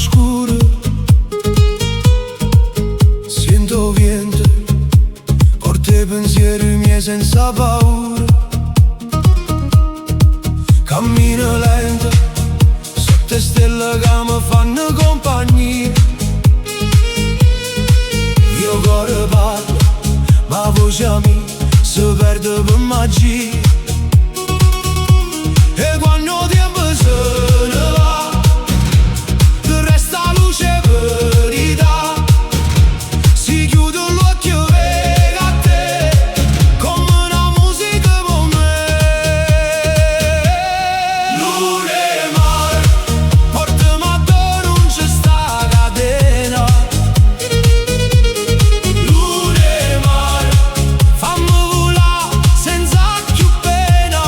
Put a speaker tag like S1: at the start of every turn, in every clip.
S1: oscuro, sento vento, porta i pensieri miei senza paura. Cammino lento, sotto stelle che mi fanno compagnia. Io cuore parlo, ma voce mia si perde per magia. E quando il tempo se ne va, resta luce e verità. Si chiude l'occhio e a te, come una musica per me. Luna e mare, portami a te, non c'è sta catena. Luna e mare, fammi volare senza più pena.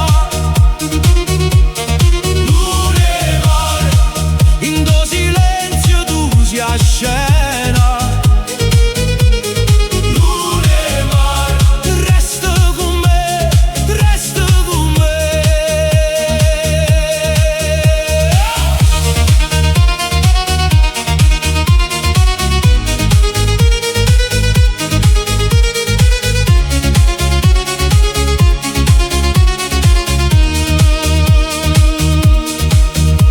S1: Luna e mare, in tuo silenzio tu si scena. Luna e mare, resta con me, resta con me.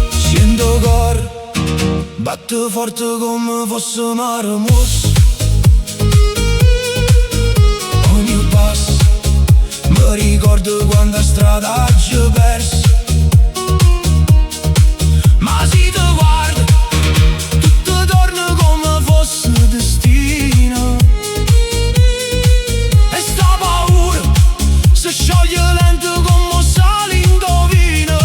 S1: Sento cor, batte forte come fosse mare mosso. Ogni passo mi ricordo quando a strada ci ho perso. Ma si ti guarda, tutto torna come fosse destino. E sta paura si scioglie lento come sale indovina.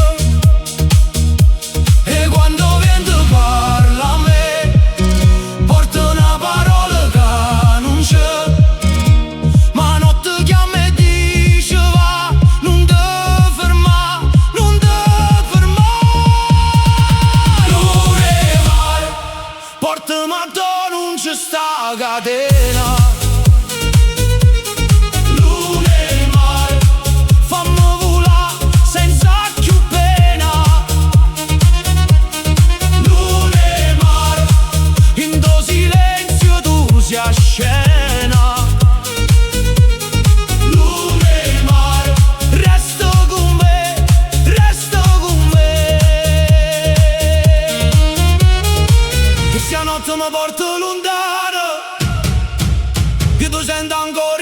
S1: E quando vento parla a me, porta una parola che non c'è. Ma notte chiama e dice va, non te ferma, non te ferma. Luna e mare, portami a te, non c'è sta catena. Luna e mare, fammi volare senza più pena. Luna e mare, in tuo silenzio tu si scena. Luna e mare, resta con me, resta con me. E se a notte mi porta lontano, io ti sento ancora